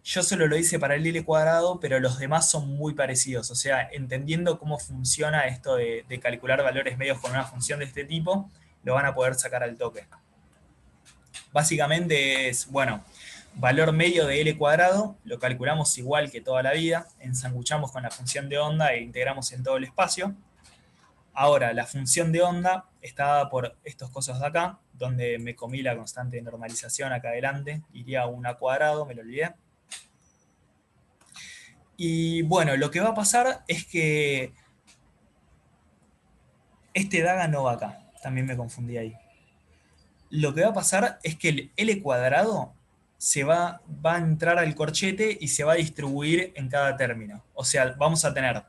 Yo solo lo hice para el L cuadrado, pero los demás son muy parecidos. O sea, entendiendo cómo funciona esto de calcular valores medios con una función de este tipo, lo van a poder sacar al toque. Básicamente es, bueno, valor medio de L cuadrado, lo calculamos igual que toda la vida, ensanguchamos con la función de onda e integramos en todo el espacio. Ahora, la función de onda está dada por estos cosas de acá, donde me comí la constante de normalización acá adelante, iría a 1 al cuadrado, me lo olvidé. Y bueno, lo que va a pasar es que este DAGA no va acá, también me confundí ahí. Lo que va a pasar es que el L cuadrado va a entrar al corchete y se va a distribuir en cada término. O sea, vamos a tener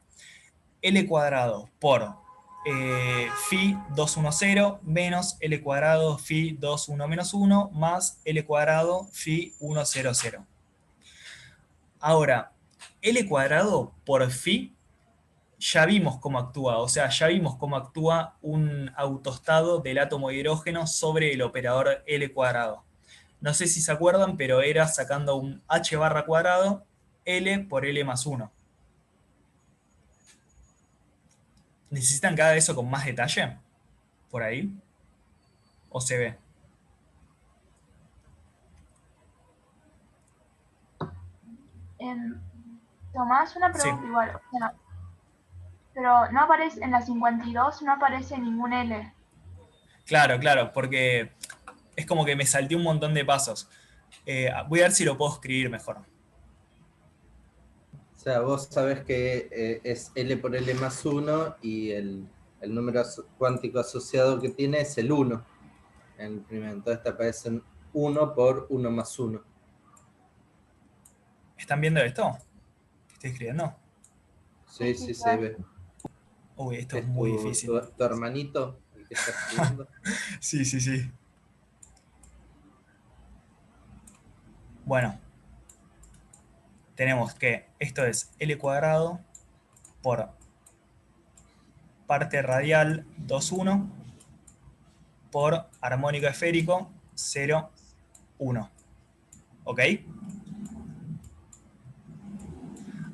L cuadrado por phi 210 menos L cuadrado phi 21 menos 1 más L cuadrado phi 100. Ahora, L cuadrado por phi ya vimos cómo actúa, o sea, ya vimos cómo actúa un autoestado del átomo de hidrógeno sobre el operador L cuadrado. No sé si se acuerdan, pero era sacando un h barra cuadrado, L por L más 1. ¿Necesitan cada eso con más detalle? ¿Por ahí? ¿O se ve? Tomás, una pregunta igual. O sea, pero no aparece en la 52, no aparece ningún L. Claro, claro, porque es como que me salté un montón de pasos. Voy a ver si lo puedo escribir mejor. O sea, vos sabés que es L por L más 1 y el número cuántico asociado que tiene es el 1. En el primero, entonces te aparecen 1 por 1 más 1. ¿Están viendo esto? ¿Qué estoy escribiendo? Sí, sí, se ve. Uy, esto es muy difícil. ¿Tu hermanito el que está escribiendo? Sí, sí, sí. Bueno. Tenemos que esto es L cuadrado por parte radial 2,1 por armónico esférico 0,1. ¿Ok?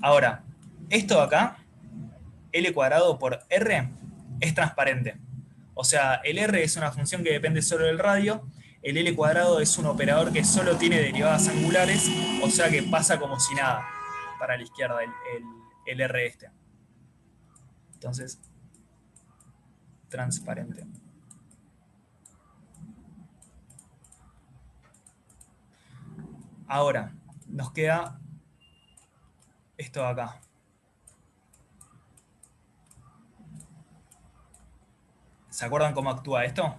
Ahora, esto de acá, L cuadrado por R, es transparente. O sea, el R es una función que depende solo del radio, el L cuadrado es un operador que solo tiene derivadas angulares, o sea que pasa como si nada para la izquierda el R este. Entonces, transparente. Ahora, nos queda esto de acá. ¿Se acuerdan cómo actúa esto?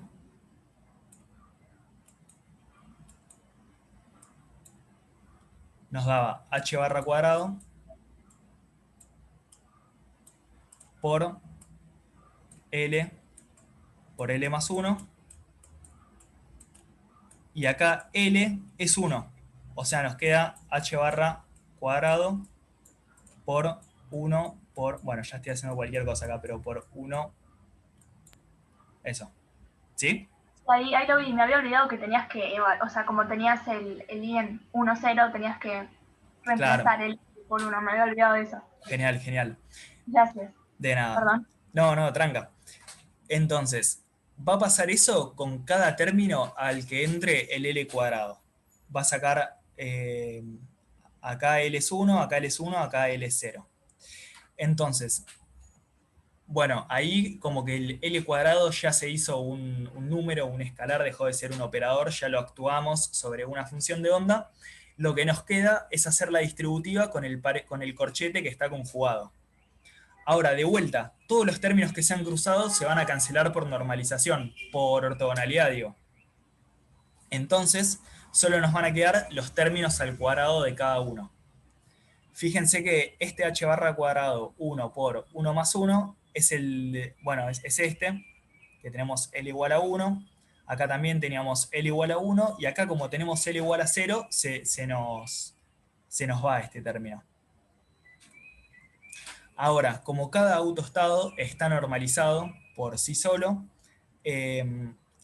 Nos daba h barra cuadrado por L por L más 1. Y acá L es 1. O sea, nos queda h barra cuadrado por 1 por... Bueno, ya estoy haciendo cualquier cosa acá, pero por 1... Eso. ¿Sí? Ahí lo vi, me había olvidado que tenías que, o sea, como tenías el I en 1,0, tenías que reemplazar el por 1, me había olvidado de eso. Genial, genial. Gracias. De nada. Perdón. No, tranca. Entonces, va a pasar eso con cada término al que entre el L cuadrado. Va a sacar acá L es 1, acá L es 1, acá L es 0. Entonces, bueno, ahí como que el L cuadrado ya se hizo un número, un escalar, dejó de ser un operador, ya lo actuamos sobre una función de onda. Lo que nos queda es hacer la distributiva con el corchete que está conjugado. Ahora, de vuelta, todos los términos que se han cruzado se van a cancelar por normalización, por ortogonalidad, digo. Entonces, solo nos van a quedar los términos al cuadrado de cada uno. Fíjense que este h barra cuadrado 1 por 1 más 1 es es este, que tenemos L igual a 1. Acá también teníamos L igual a 1, y acá como tenemos L igual a 0, se nos va este término. Ahora, como cada autoestado está normalizado por sí solo,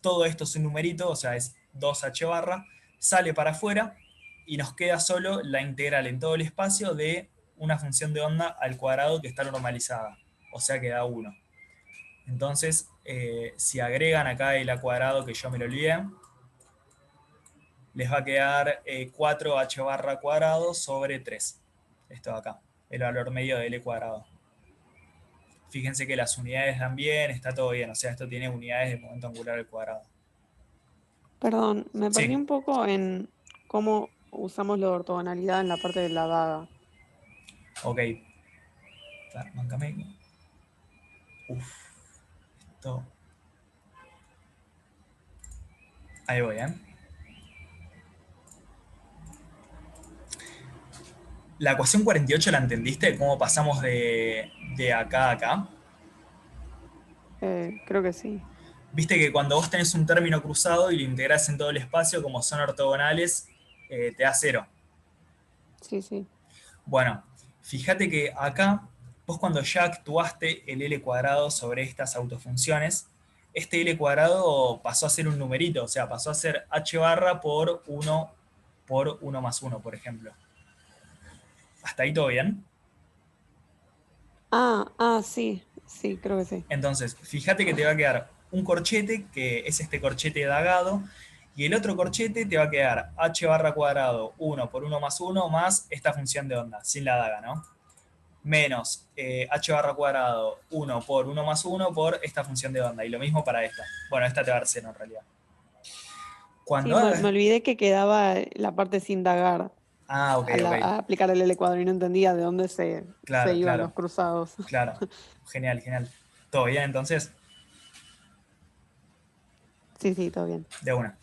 todo esto es un numerito, o sea, es 2h barra, sale para afuera y nos queda solo la integral en todo el espacio de una función de onda al cuadrado que está normalizada, o sea que da 1. Entonces, si agregan acá el a cuadrado, que yo me lo olvidé, les va a quedar 4h barra cuadrado sobre 3. Esto de acá, el valor medio de L cuadrado. Fíjense que las unidades dan bien, está todo bien, o sea, esto tiene unidades de momento angular al cuadrado. Perdón, me perdí Sí. un poco en cómo usamos la ortogonalidad en la parte de la daga. Ok. Bancame. Uf. Esto. Ahí voy, ¿eh? ¿La ecuación 48 la entendiste? ¿Cómo pasamos de acá a acá? Creo que sí. Viste que cuando vos tenés un término cruzado y lo integrás en todo el espacio, como son ortogonales, te da 0. Sí, sí. Bueno, fíjate que acá, vos cuando ya actuaste el L cuadrado sobre estas autofunciones, este L cuadrado pasó a ser un numerito, o sea, pasó a ser h barra por 1 más 1, por ejemplo. ¿Hasta ahí todo bien? Sí, creo que sí. Entonces, fíjate que te va a quedar un corchete, que es este corchete dagado, y el otro corchete te va a quedar h barra cuadrado 1 por 1 más 1 más esta función de onda, sin la daga, ¿no? Menos h barra cuadrado 1 por 1 más 1 por esta función de onda. Y lo mismo para esta. Bueno, esta te va a dar 0 en realidad. Sí, me olvidé que quedaba la parte sin dagar. Ok. A aplicar el L cuadrado y no entendía de dónde se iban los cruzados. Claro, genial. ¿Todo bien entonces? Sí, todo bien. De una.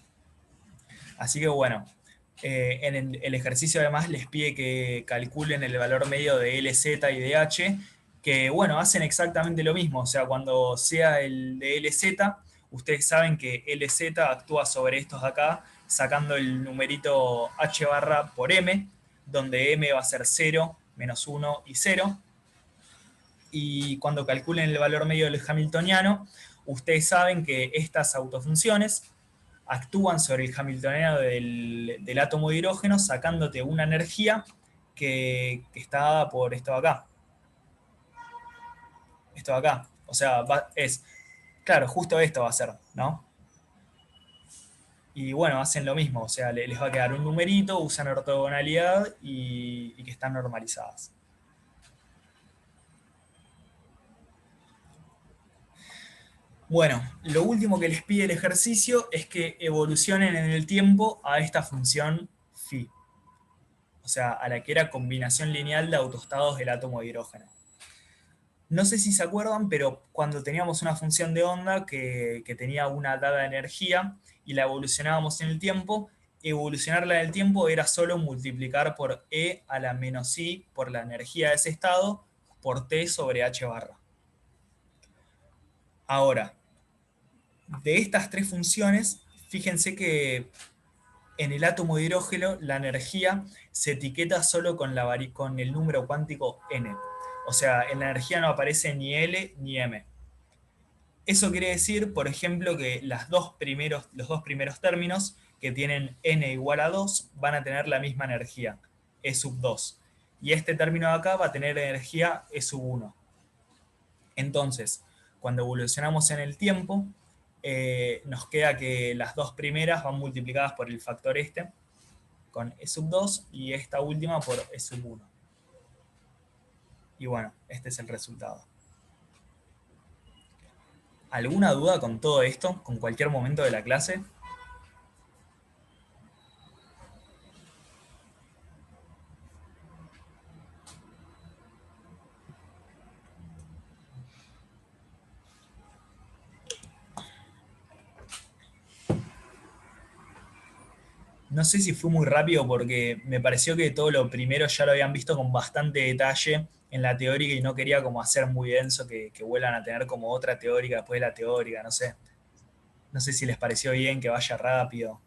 Así que bueno, en el ejercicio además les pide que calculen el valor medio de LZ y de H, que bueno, hacen exactamente lo mismo. O sea, cuando sea el de LZ, ustedes saben que LZ actúa sobre estos de acá, sacando el numerito H barra por M, donde M va a ser 0, menos 1 y 0. Y cuando calculen el valor medio del hamiltoniano, ustedes saben que estas autofunciones actúan sobre el hamiltoniano del átomo de hidrógeno, sacándote una energía que está dada por esto de acá. Esto de acá. O sea, claro, justo esto va a ser, ¿no? Y bueno, hacen lo mismo, o sea, les va a quedar un numerito, usan ortogonalidad y que están normalizadas. Bueno, lo último que les pide el ejercicio es que evolucionen en el tiempo a esta función phi, o sea, a la que era combinación lineal de autoestados del átomo de hidrógeno. No sé si se acuerdan, pero cuando teníamos una función de onda que tenía una dada energía y la evolucionábamos en el tiempo, evolucionarla en el tiempo era solo multiplicar por e a la menos i por la energía de ese estado por t sobre h barra. Ahora, de estas tres funciones, fíjense que en el átomo de hidrógeno la energía se etiqueta solo con el número cuántico n. O sea, en la energía no aparece ni L ni M. Eso quiere decir, por ejemplo, que los dos primeros términos que tienen n igual a 2 van a tener la misma energía, E sub 2. Y este término de acá va a tener energía E sub 1. Entonces, cuando evolucionamos en el tiempo, nos queda que las dos primeras van multiplicadas por el factor este, con E sub 2, y esta última por E sub 1. Y bueno, este es el resultado. ¿Alguna duda con todo esto? ¿Con cualquier momento de la clase? No sé si fue muy rápido porque me pareció que todo lo primero ya lo habían visto con bastante detalle en la teórica y no quería como hacer muy denso que vuelvan a tener como otra teórica después de la teórica, no sé. No sé si les pareció bien que vaya rápido.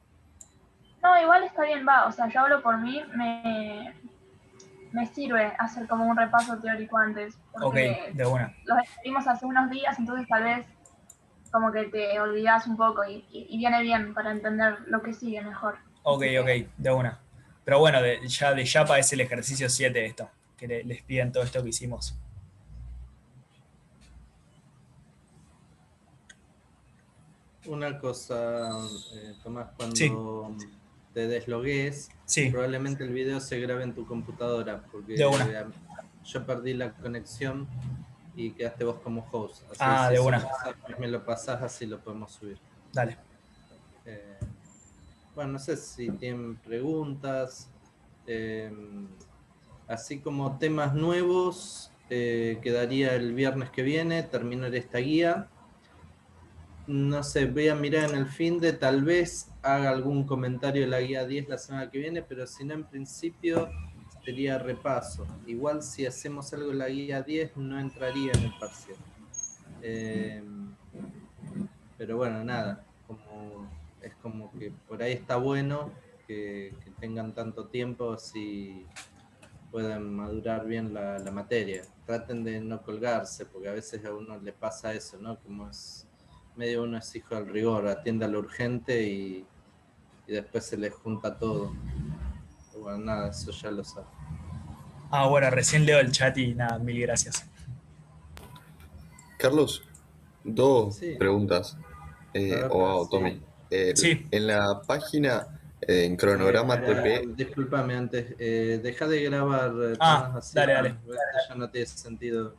No, igual está bien, va. O sea, yo hablo por mí, me sirve hacer como un repaso teórico antes. Porque Ok, de una. los escribimos hace unos días, entonces tal vez como que te olvidas un poco y viene bien para entender lo que sigue mejor. Ok, de una. Pero bueno, ya de Yapa es el ejercicio 7 esto, que les piden todo esto que hicimos. Una cosa, Tomás, Sí, cuando te deslogues, sí, probablemente el video se grabe en tu computadora, porque de una. yo perdí la conexión y quedaste vos como host. Así Ah, si de eso una. pasa, pues me lo pasás, así lo podemos subir. Dale. Bueno, no sé si tienen preguntas. Así como temas nuevos, quedaría el viernes que viene, terminar esta guía. No sé, voy a mirar en el fin de, tal vez haga algún comentario de la guía 10 la semana que viene, pero si no, en principio sería repaso. Igual si hacemos algo en la guía 10 no entraría en el parcial. Pero bueno, nada, es como que por ahí está bueno que tengan tanto tiempo si pueden madurar bien la materia. Traten de no colgarse, porque a veces a uno le pasa eso, ¿no? Como es medio uno es hijo del rigor, atiende a lo urgente y después se le junta todo. Pero bueno, nada, eso ya lo sabe. Ah, bueno, recién leo el chat y nada, mil gracias. Carlos, dos Sí. preguntas. Tommy. Sí. En la página, en cronograma TP. Discúlpame antes, deja de grabar, Ah, Tomás, así dale. ya no tiene sentido.